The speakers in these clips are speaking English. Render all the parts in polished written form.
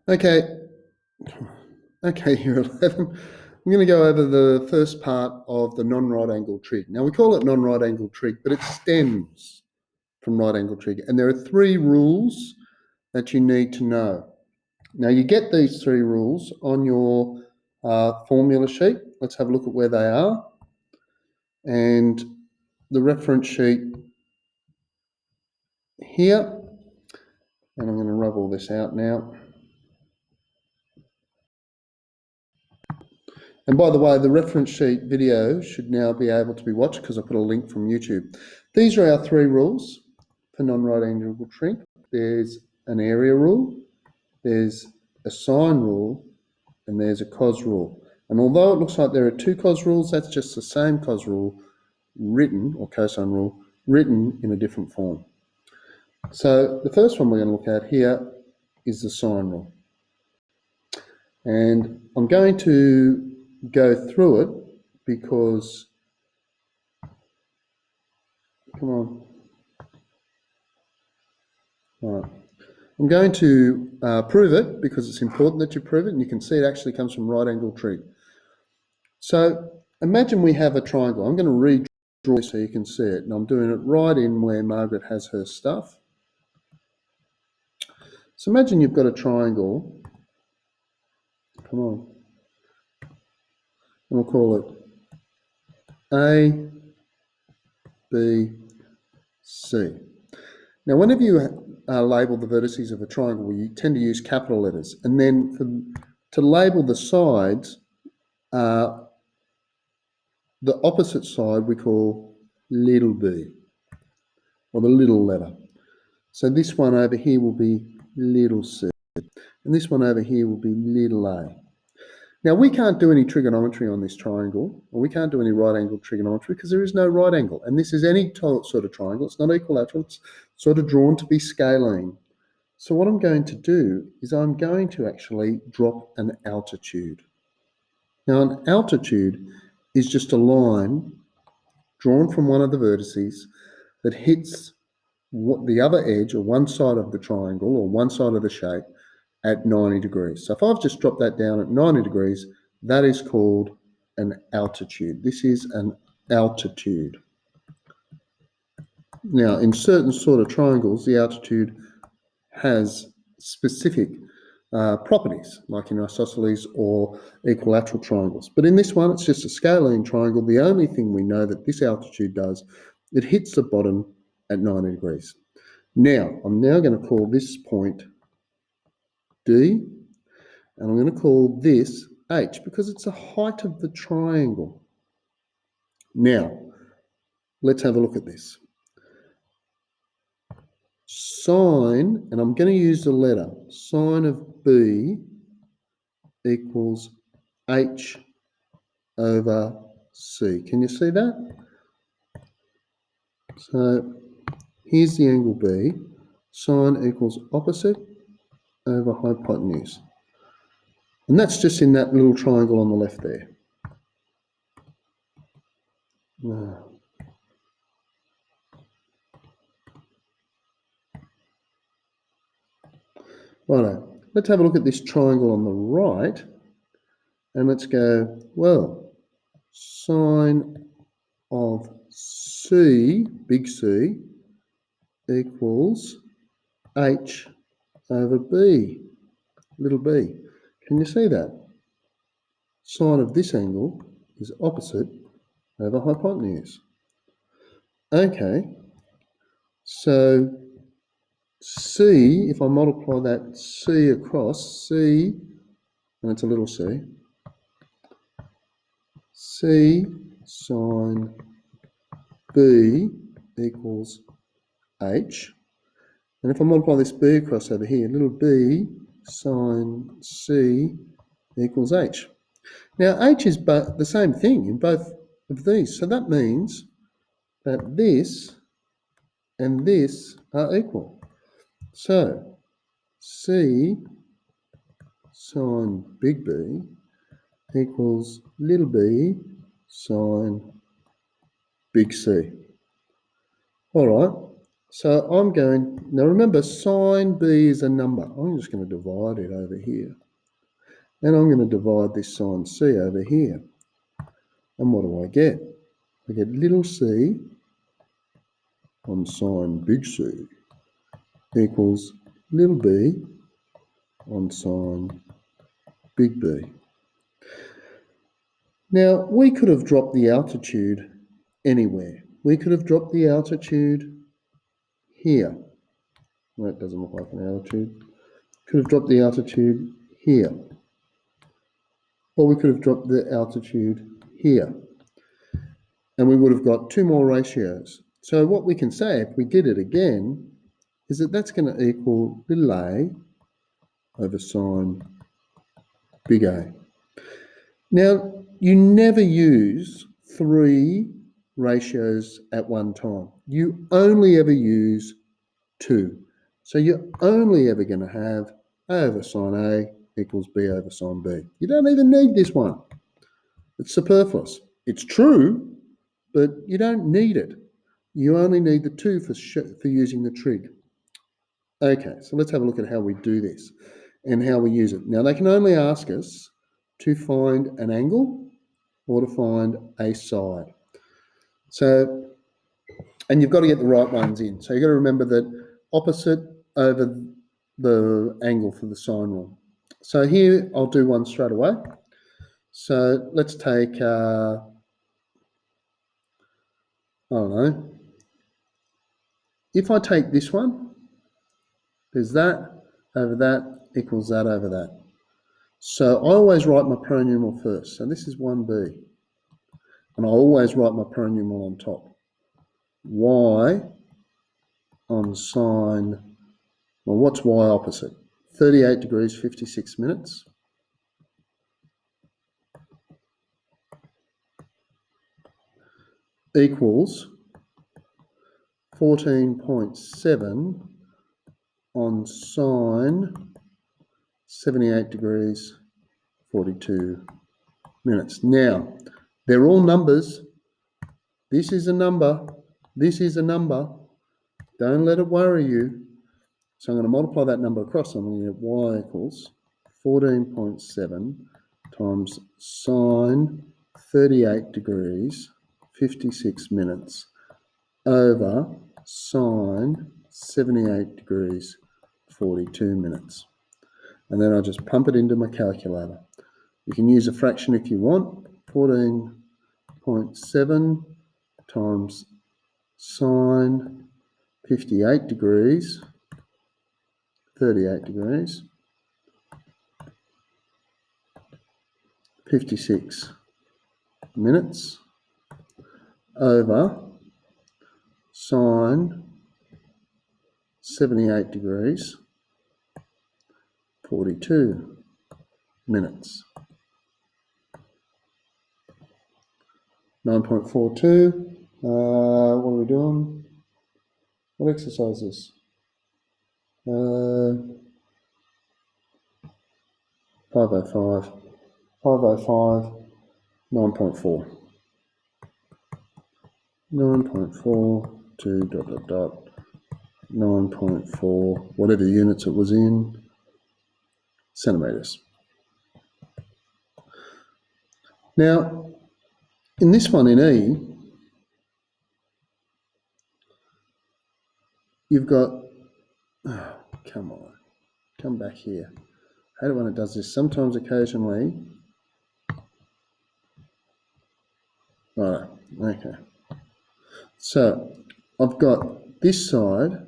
Okay, year 11. I'm going to go over the first part of the non-right angle trig. Now, we call it non-right angle trig, but it stems from right angle trig. And there are 3 rules that you need to know. Now, you get these 3 rules on your formula sheet. Let's have a look at where they are. And the reference sheet here. And I'm going to rub all this out now. And by the way, the reference sheet video should now be able to be watched because I put a link from YouTube. These are our 3 rules for non-right angle trig. There's an area rule, there's a sine rule, and there's a cos rule. And although it looks like there are 2 cos rules, that's just the same cos rule written, or cosine rule, written in a different form. So the first one we're going to look at here is the sine rule. And I'm going to go through it because, come on. All right. I'm going to prove it because it's important that you prove it, and you can see it actually comes from right angle trig. So imagine we have a triangle. I'm going to redraw this so you can see it, and I'm doing it right in where Margaret has her stuff. So imagine you've got a triangle. Come on. And we'll call it A, B, C. Now, whenever you label the vertices of a triangle, you tend to use capital letters. And then to label the sides, the opposite side we call little b, or the little letter. So this one over here will be little c, and this one over here will be little a. Now, we can't do any trigonometry on this triangle, or we can't do any right angle trigonometry because there is no right angle. And this is any sort of triangle. It's not equilateral. It's sort of drawn to be scalene. So what I'm going to do is I'm going to actually drop an altitude. Now, an altitude is just a line drawn from one of the vertices that hits the other edge or one side of the triangle or one side of the shape at 90 degrees. So if I've just dropped that down at 90 degrees, that is called an altitude. This is an altitude. Now, in certain sort of triangles, the altitude has specific properties, like in isosceles or equilateral triangles. But in this one, it's just a scalene triangle. The only thing we know that this altitude does, it hits the bottom at 90 degrees. Now, I'm now going to call this point D, and I'm going to call this H because it's the height of the triangle. Now, let's have a look at this. Sine, and I'm going to use the letter, sine of B equals H over C. Can you see that? So here's the angle B. Sine equals opposite over hypotenuse. And that's just in that little triangle on the left there. Righto, let's have a look at this triangle on the right, and let's go, well, sine of C, big C, equals H over B, little b. Can you see that? Sine of this angle is opposite over hypotenuse. Okay, so C, if I multiply that C across, C, and it's a little c, C sine B equals H. And if I multiply this B across over here, little b sine C equals H. Now, H is the same thing in both of these. So that means that this and this are equal. So C sine big B equals little b sine big C. All right. So I'm going, now remember sine B is a number. I'm just going to divide it over here. And I'm going to divide this sine C over here. And what do I get? I get little c on sine big C equals little b on sine big B. Now, we could have dropped the altitude anywhere. We could have dropped the altitude here. Well, that doesn't look like an altitude. Could have dropped the altitude here. Or we could have dropped the altitude here. And we would have got two more ratios. So what we can say, if we did it again, is that that's going to equal little a over sine big A. Now, you never use three ratios at one time. You only ever use two. So you're only ever going to have a over sine A equals b over sine B. You don't even need this one. It's superfluous. It's true, but you don't need it. You only need the two for using the trig. Okay, so let's have a look at how we do this and how we use it. Now, they can only ask us to find an angle or to find a side. So, and you've got to get the right ones in. So you've got to remember that opposite over the angle for the sine rule. So here I'll do one straight away. So let's take, I don't know, if I take this one, there's that over that equals that over that. So I always write my pronumeral first. So this is 1b. And I always write my pronumeral on top. Y on sine, well, what's y opposite? 38 degrees, 56 minutes. Equals 14.7 on sine 78 degrees, 42 minutes. Now, they're all numbers. This is a number. This is a number. Don't let it worry you. So I'm going to multiply that number across. I'm going to get y equals 14.7 times sine 38 degrees, 56 minutes over sine 78 degrees, 42 minutes. And then I'll just pump it into my calculator. You can use a fraction if you want. 14.7 times sine 58 degrees, 38 degrees, 56 minutes over sine 78 degrees, 42 minutes. 9.42. What are we doing? What exercise is this? 505. 505. 9.4. 9.4 to ... 9.4, whatever units it was in, centimetres. Now, in this one in E, you've got, oh, come on, come back here. I hate it when it does this. Sometimes, occasionally, right, okay. So, I've got this side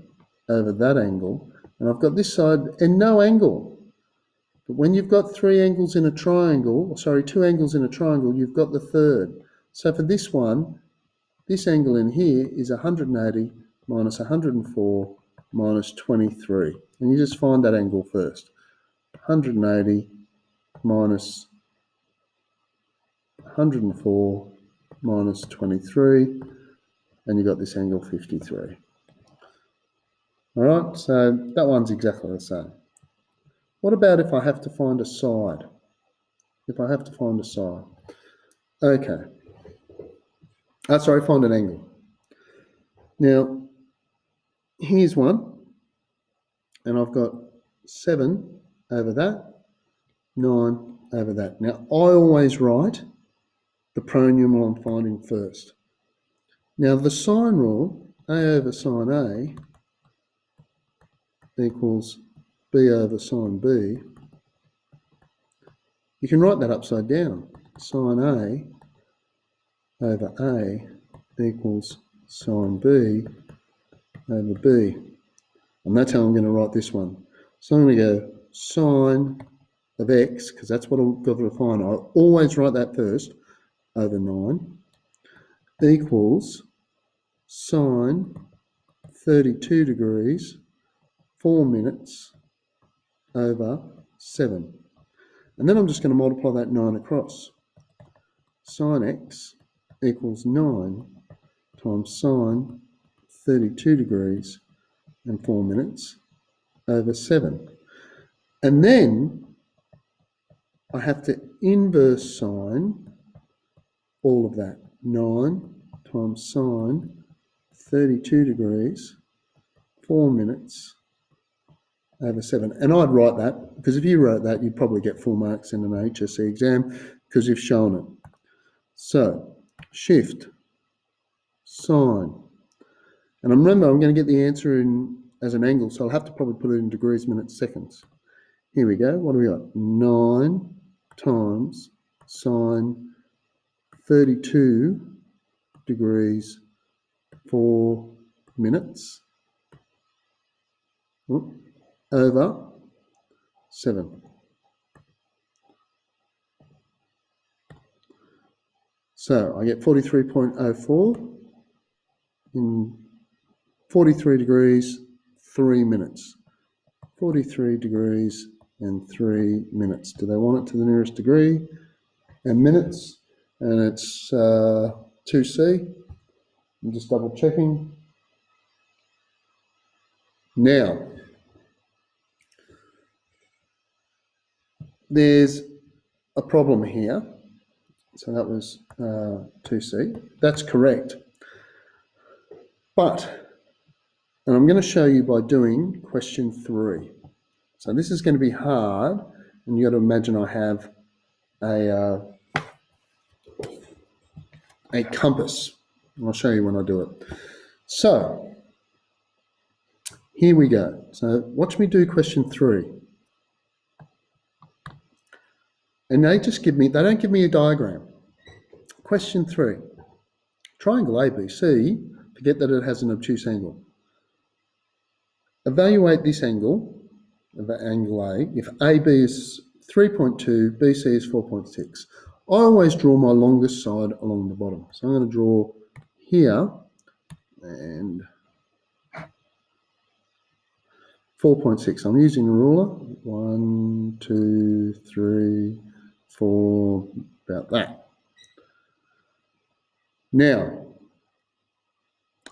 over that angle, and I've got this side and no angle. But when you've got three angles in a triangle, sorry, two angles in a triangle, you've got the third. So for this one, this angle in here is 180 minus 104 minus 23. And you just find that angle first. 180 minus 104 minus 23, and you've got this angle 53. All right, so that one's exactly the same. What about if I have to find a side? If I have to find a side. Okay. Sorry, find an angle. Now, here's one, and I've got 7 over that, 9 over that. Now, I always write the pronumeral I'm finding first. Now, the sine rule, A over sine A equals B over sine B. You can write that upside down. Sine A over A equals sine B over B. And that's how I'm going to write this one. So I'm going to go sine of x, because that's what I've got to find. I always write that first, over 9, equals sine 32 degrees, 4 minutes, over 7. And then I'm just going to multiply that 9 across. Sine x equals 9 times sine 32 degrees and 4 minutes over 7. And then I have to inverse sine all of that. 9 times sine 32 degrees, 4 minutes over 7. And I'd write that, because if you wrote that, you'd probably get full marks in an HSC exam, because you've shown it. So, shift, sine. And remember, I'm going to get the answer in as an angle, so I'll have to probably put it in degrees, minutes, seconds. Here we go. What do we got? 9 times sine 32 degrees, 4 minutes, over 7. So I get 43.04 in 43 degrees, 3 minutes. 43 degrees and 3 minutes. Do they want it to the nearest degree and minutes? And it's 2C. I'm just double checking. Now, there's a problem here. So that was 2C. That's correct. But, and I'm going to show you by doing question 3. So this is going to be hard, and you've got to imagine I have a compass. I'll show you when I do it. So, here we go. So watch me do question 3. And they don't give me a diagram. Question 3. Triangle ABC, forget that it has an obtuse angle. Evaluate this angle, angle A, if AB is 3.2, BC is 4.6. I always draw my longest side along the bottom. So I'm going to draw here and 4.6. I'm using a ruler. 1, 2, 3, 4, about that. Now,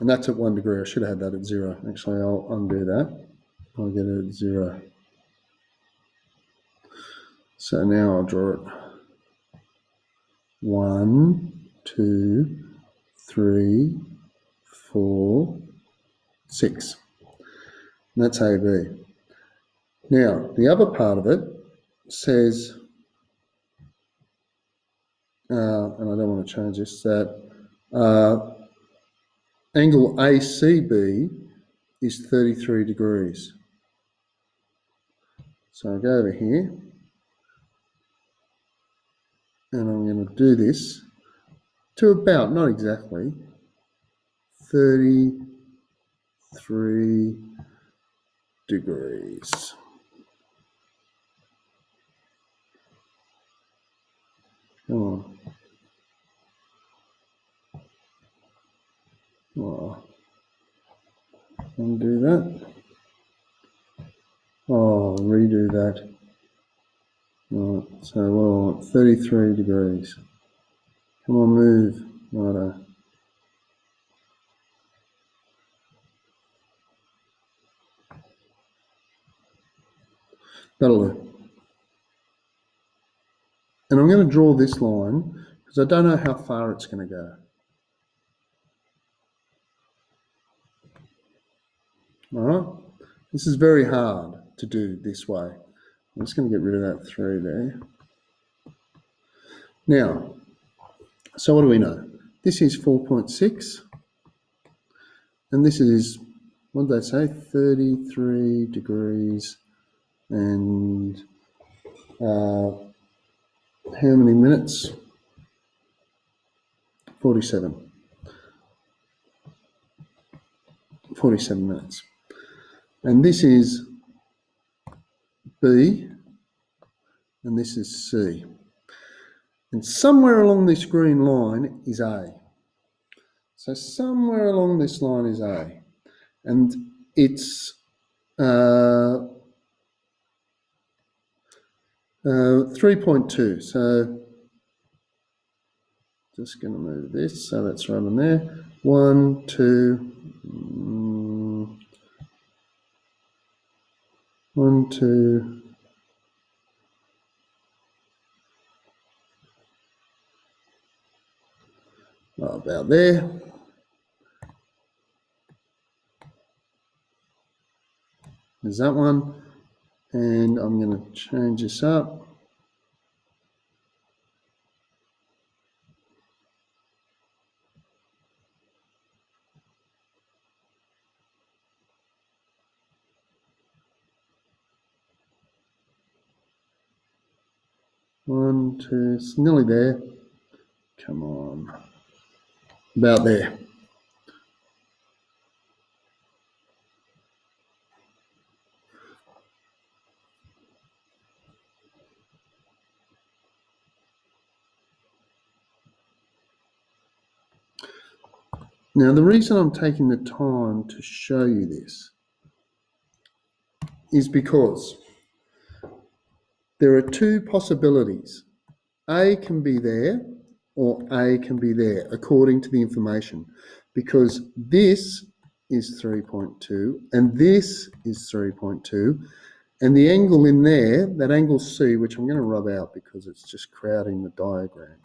and that's at 1 degree. I should have had that at 0. Actually, I'll undo that. I'll get it at 0. So now I'll draw it. 1, 2, 3, 4, 6. And that's AB. Now, the other part of it says, and I don't want to change this, that angle ACB is 33 degrees. So I go over here, and I'm going to do this to about, not exactly, 33 degrees. Come on. Oh, undo that. Oh, redo that. Right, so what do I want? 33 degrees. Come on, move. Righto. That'll do. And I'm going to draw this line because I don't know how far it's going to go. all right? This is very hard to do this way. I'm just going to get rid of that 3 there. Now, so what do we know? This is 4.6, and this is, what did they say, 33 degrees and how many minutes? 47 minutes. And this is B, and this is C. And somewhere along this green line is A. So somewhere along this line is A. And it's 3.2. So just going to move this, so that's right on there. 1, 2, 1, 2. About there. There's that one. And I'm going to change this up. One, two, it's nearly there. Come on. About there. Now, the reason I'm taking the time to show you this is because there are 2 possibilities. A can be there or A can be there according to the information, because this is 3.2 and this is 3.2, and the angle in there, that angle C, which I'm going to rub out because it's just crowding the diagram.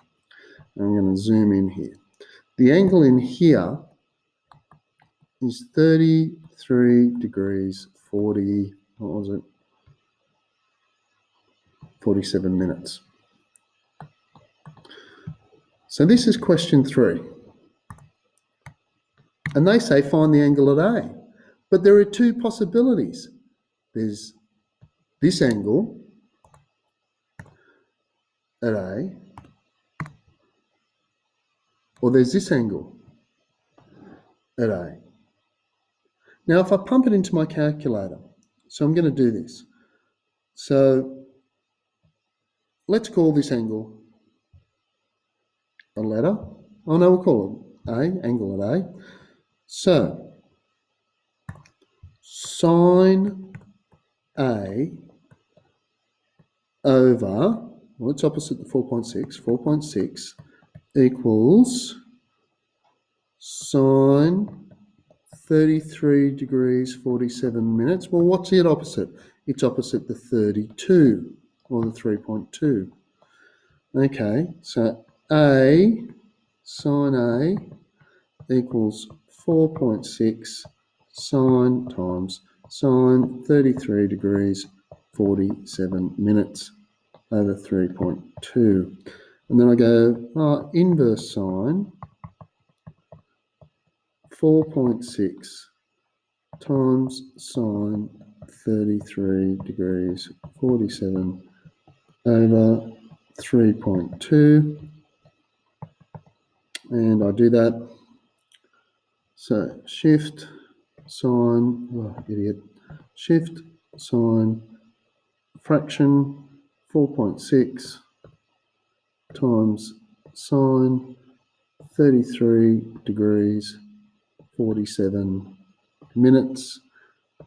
I'm going to zoom in here. The angle in here is 33 degrees 40, what was it? 47 minutes. So this is question 3. And they say find the angle at A. But there are 2 possibilities. There's this angle at A, or there's this angle at A. Now, if I pump it into my calculator, so I'm going to do this. So let's call this angle a letter. Oh no, we'll call it A, angle at A. So sine A over, well, it's opposite the 4.6, 4.6 equals sine 33 degrees 47 minutes. Well, what's it opposite? It's opposite the 32, or the 3.2. Okay, so A, sine A equals 4.6 sine times sine 33 degrees 47 minutes over 3.2. And then I go, inverse sine 4.6 times sine 33 degrees 47 over 3.2. And I do that. So shift sine, shift sine fraction 4.6 times sine 33 degrees 47 minutes.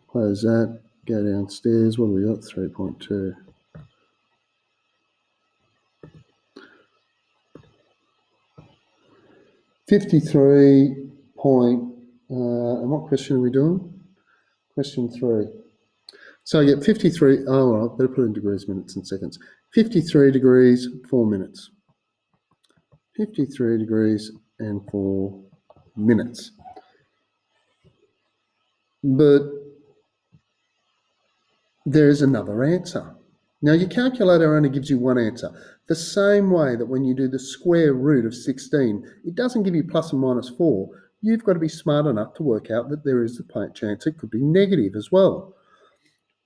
Close that, go downstairs. What have we got? 3.2. And what question are we doing? Question 3. So I get 53, well, I better put in degrees, minutes and seconds. 53 degrees, 4 minutes. 53 degrees and 4 minutes. But there is another answer. Now, your calculator only gives you one answer. The same way that when you do the square root of 16, it doesn't give you plus and minus 4. You've got to be smart enough to work out that there is a chance it could be negative as well.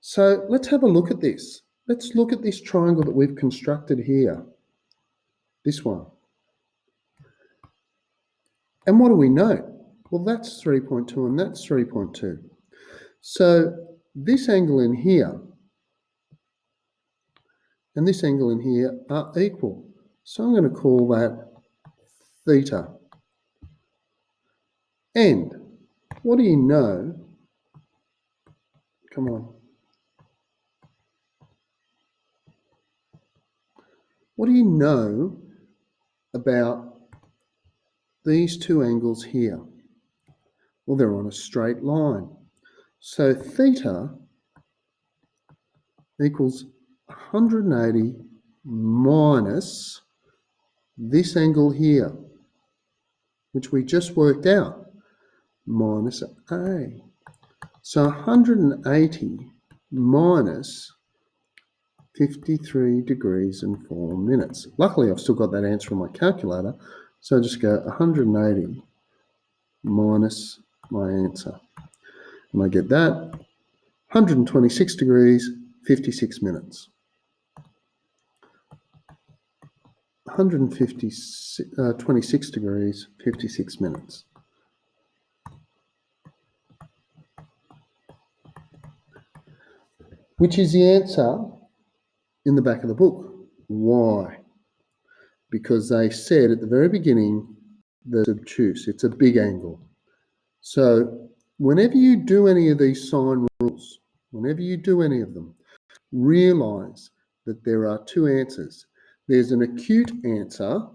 So let's have a look at this. Let's look at this triangle that we've constructed here, this one. And what do we know? Well, that's 3.2 and that's 3.2. So this angle in here and this angle in here are equal. So I'm going to call that theta. And what do you know? Come on. What do you know about these two angles here? Well, they're on a straight line. So theta equals 180 minus this angle here, which we just worked out, minus A. So 180 minus 53 degrees and 4 minutes. Luckily, I've still got that answer on my calculator. So I just go 180 minus my answer. And I get that 126 degrees, 56 minutes. 26 degrees, 56 minutes. Which is the answer in the back of the book. Why? Because they said at the very beginning that it's obtuse, it's a big angle. So whenever you do any of these sine rules, whenever you do any of them, realize that there are two answers. There's an acute answer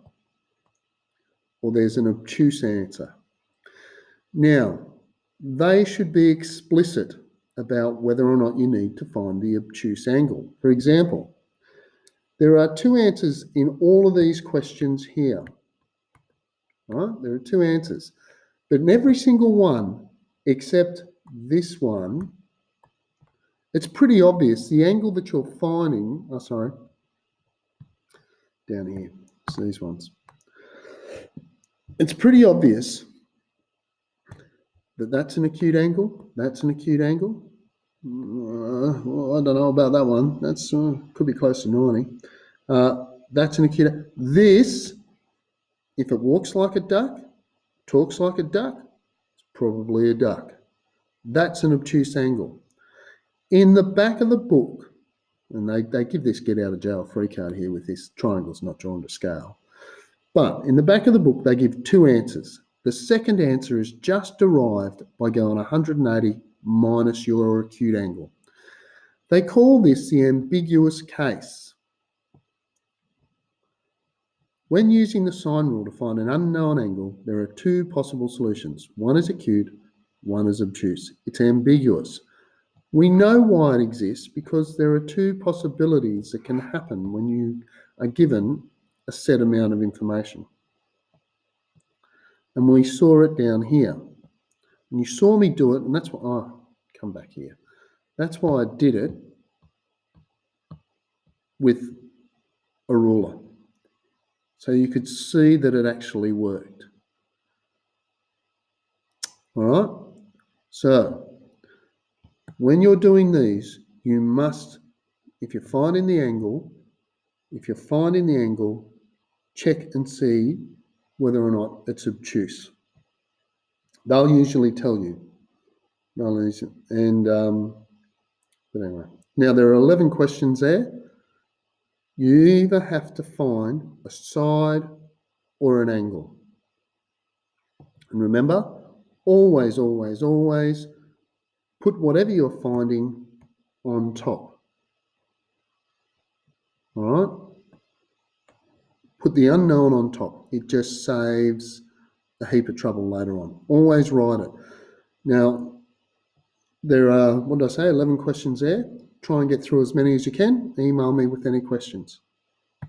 or there's an obtuse answer. Now, they should be explicit about whether or not you need to find the obtuse angle. For example, there are two answers in all of these questions here. Right? There are two answers. But in every single one, except this one, it's pretty obvious. The angle that you're finding, down here, so these ones. It's pretty obvious that that's an acute angle, that's an acute angle. Well, I don't know about that one. That's could be close to 90. That's an acute. This, if it walks like a duck, talks like a duck, it's probably a duck. That's an obtuse angle. In the back of the book, and they give this get out of jail free card here with this triangles not drawn to scale. But in the back of the book, they give two answers. The second answer is just derived by going 180 minus your acute angle. They call this the ambiguous case. When using the sine rule to find an unknown angle, there are two possible solutions. One is acute, one is obtuse. It's ambiguous. We know why it exists because there are two possibilities that can happen when you are given a set amount of information. And we saw it down here. And you saw me do it, and that's why, come back here. That's why I did it with a ruler. So you could see that it actually worked. All right? So when you're doing these, you must, if you're finding the angle, check and see whether or not it's obtuse. They'll usually tell you. But anyway. Now there are 11 questions there. You either have to find a side or an angle. And remember, always, always, always put whatever you're finding on top. All right? Put the unknown on top. It just saves a heap of trouble later on. Always write it. Now, there are, 11 questions there. Try and get through as many as you can. Email me with any questions.